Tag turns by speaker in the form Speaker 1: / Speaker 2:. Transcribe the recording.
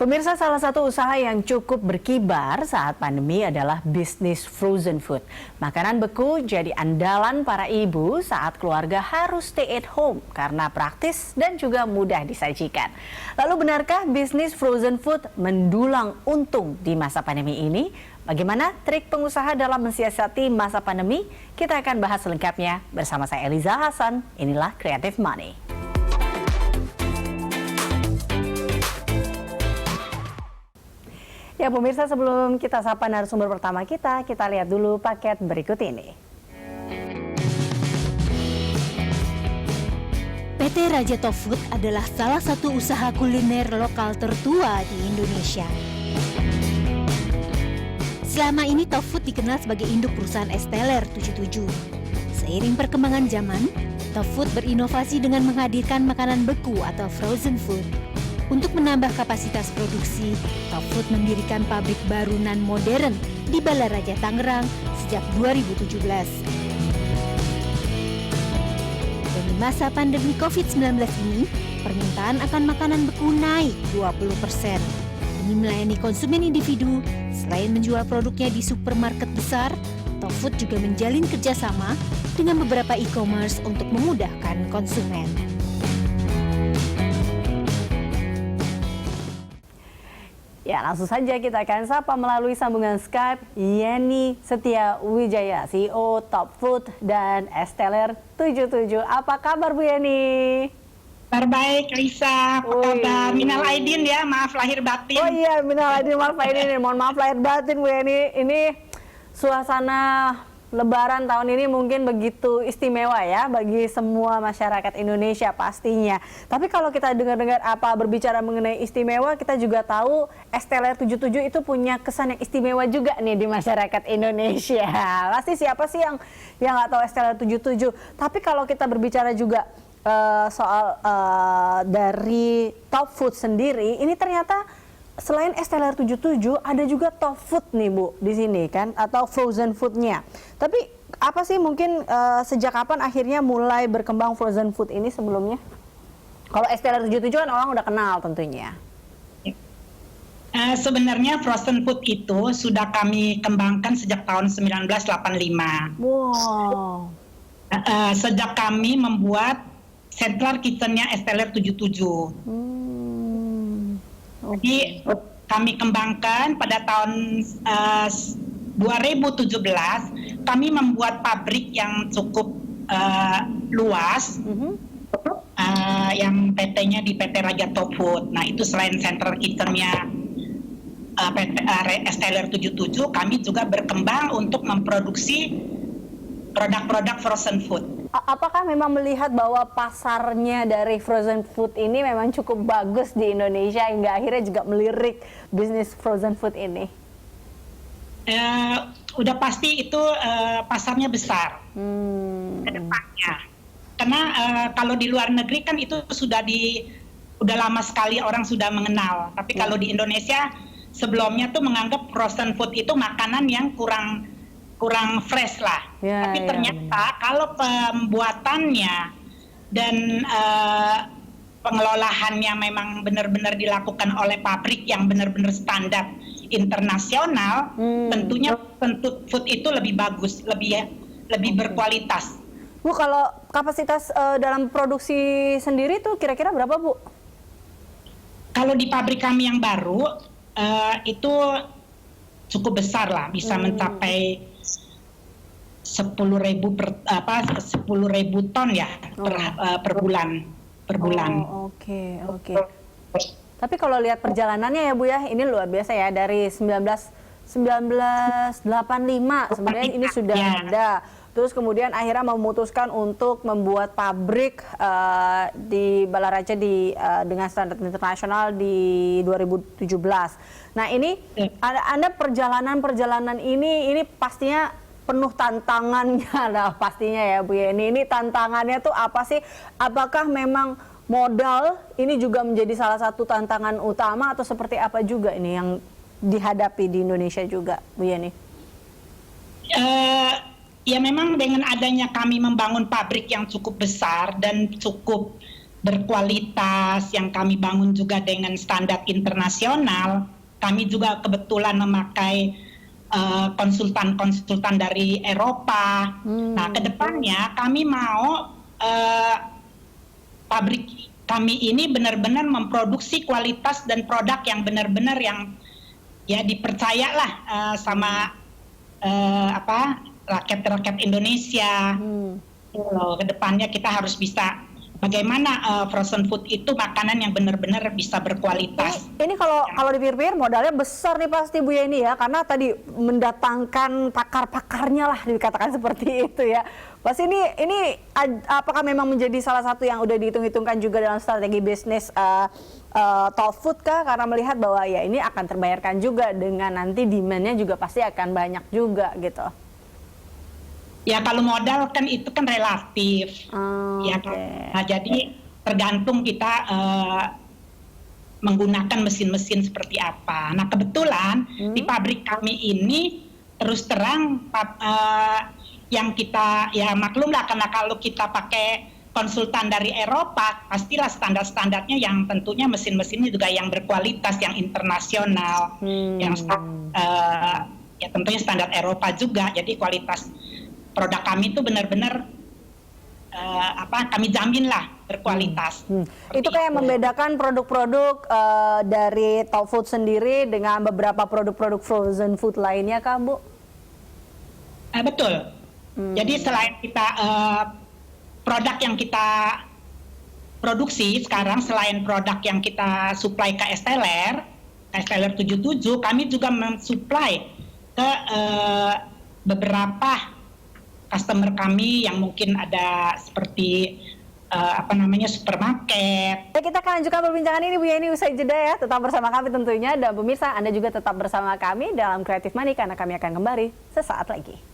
Speaker 1: Pemirsa, salah satu usaha yang cukup berkibar saat pandemi adalah bisnis frozen food. Makanan beku jadi andalan para ibu saat keluarga harus stay at home karena praktis dan juga mudah disajikan. Lalu benarkah bisnis frozen food mendulang untung di masa pandemi ini? Bagaimana trik pengusaha dalam mensiasati masa pandemi? Kita akan bahas selengkapnya bersama saya Eliza Hasan. Inilah Creative Money. Ya pemirsa, sebelum kita sapa narasumber pertama kita lihat dulu paket berikut ini.
Speaker 2: PT Raja Top Food adalah salah satu usaha kuliner lokal tertua di Indonesia. Selama ini Top Food dikenal sebagai induk perusahaan Es Teler 77. Seiring perkembangan zaman, Top Food berinovasi dengan menghadirkan makanan beku atau frozen food. Untuk menambah kapasitas produksi, Top Food mendirikan pabrik baru nan modern di Balaraja Tangerang sejak 2017. Dan di masa pandemi COVID-19 ini, permintaan akan makanan beku naik 20%. Demi melayani konsumen individu, selain menjual produknya di supermarket besar, Top Food juga menjalin kerjasama dengan beberapa e-commerce untuk memudahkan konsumen.
Speaker 1: Ya, langsung saja kita akan sapa melalui sambungan Skype Yeni Setia Wijaya, CEO Top Food dan Es Teler 77. Apa kabar Bu Yeni?
Speaker 3: Kabar baik, Lisa. Apa kabar? Minal aidin ya, maaf lahir batin.
Speaker 1: Oh iya, minal aidin, maaf lahir mohon maaf lahir batin Bu Yeni. Ini suasana Lebaran tahun ini mungkin begitu istimewa ya bagi semua masyarakat Indonesia pastinya. Tapi kalau kita dengar-dengar berbicara mengenai istimewa, kita juga tahu Es Teler 77 itu punya kesan yang istimewa juga nih di masyarakat Indonesia. Pasti siapa sih yang nggak tahu Es Teler 77? Tapi kalau kita berbicara juga soal dari Top Food sendiri, ini ternyata selain Es Teler 77 ada juga Top Food nih Bu di sini kan, atau frozen foodnya. Tapi apa sih mungkin sejak kapan akhirnya mulai berkembang frozen food ini sebelumnya? Kalau Es Teler 77 kan orang udah kenal tentunya.
Speaker 3: Sebenarnya frozen food itu sudah kami kembangkan sejak tahun 1985.
Speaker 1: Wow.
Speaker 3: Sejak kami membuat Central Kitchen-nya Es Teler 77. Jadi kami kembangkan pada tahun 2017, kami membuat pabrik yang cukup luas, yang PT-nya di PT Raja Top Food. Nah itu selain Central Kitchen-nya Es Teler 77, kami juga berkembang untuk memproduksi produk-produk frozen food.
Speaker 1: Apakah memang melihat bahwa pasarnya dari frozen food ini memang cukup bagus di Indonesia hingga akhirnya juga melirik bisnis frozen food ini?
Speaker 3: Udah pasti itu pasarnya besar ke depannya. Karena kalau di luar negeri kan itu udah lama sekali orang sudah mengenal. Tapi kalau di Indonesia sebelumnya tuh menganggap frozen food itu makanan yang kurang fresh lah. Tapi ternyata kalau pembuatannya dan pengelolaannya memang benar-benar dilakukan oleh pabrik yang benar-benar standar internasional, tentunya food itu lebih bagus, lebih berkualitas.
Speaker 1: Bu, kalau kapasitas dalam produksi sendiri tuh kira-kira berapa Bu?
Speaker 3: Kalau di pabrik kami yang baru itu cukup besar lah, bisa mencapai 10.000 ton ya per bulan.
Speaker 1: Oke. Tapi kalau lihat perjalanannya ya Bu ya, ini luar biasa ya, dari 1985 sebenarnya ini sudah ada. Terus kemudian akhirnya memutuskan untuk membuat pabrik di Balaraja dengan standar internasional di 2017. Nah ini Anda perjalanan ini pastinya penuh tantangannya lah pastinya ya Bu Yeni. Ini tantangannya tuh apa sih? Apakah memang modal ini juga menjadi salah satu tantangan utama atau seperti apa juga ini yang dihadapi di Indonesia juga Bu Yeni?
Speaker 3: Ya memang dengan adanya kami membangun pabrik yang cukup besar dan cukup berkualitas yang kami bangun juga dengan standar internasional. Kami juga kebetulan memakai konsultan-konsultan dari Eropa. Nah, kedepannya kami mau pabrik kami ini benar-benar memproduksi kualitas dan produk yang benar-benar yang ya dipercayalah sama rakyat-rakyat Indonesia. Kedepannya kita harus bisa bagaimana frozen food itu makanan yang benar-benar bisa berkualitas.
Speaker 1: Ini kalau dipikir-pikir modalnya besar nih pasti Bu Yeni ya, karena tadi mendatangkan pakar-pakarnya lah dikatakan seperti itu ya. Pas ini apakah memang menjadi salah satu yang udah dihitung-hitungkan juga dalam strategi bisnis Tollfood kah? Karena melihat bahwa ya ini akan terbayarkan juga dengan nanti demand-nya juga pasti akan banyak juga gitu.
Speaker 3: Ya kalau modal kan itu kan relatif, ya kan. Nah, jadi tergantung kita menggunakan mesin-mesin seperti apa. Nah kebetulan di pabrik kami ini terus terang yang kita ya maklumlah karena kalau kita pakai konsultan dari Eropa pastilah standar-standarnya yang tentunya mesin-mesinnya juga yang berkualitas, yang internasional, yang ya tentunya standar Eropa juga. Jadi kualitas produk kami itu benar-benar kami jamin lah berkualitas.
Speaker 1: Itu kayak membedakan produk-produk dari Tollfood sendiri dengan beberapa produk-produk frozen food lainnya kah Bu?
Speaker 3: Betul. Jadi selain kita produk yang kita produksi sekarang, selain produk yang kita supply ke Esteller 77, kami juga mensuplai ke beberapa customer kami yang mungkin ada seperti supermarket.
Speaker 1: Kita akan lanjutkan perbincangan ini Bu Yeni usai jeda ya. Tetap bersama kami tentunya, dan pemirsa Anda juga tetap bersama kami dalam Creative Money karena kami akan kembali sesaat lagi.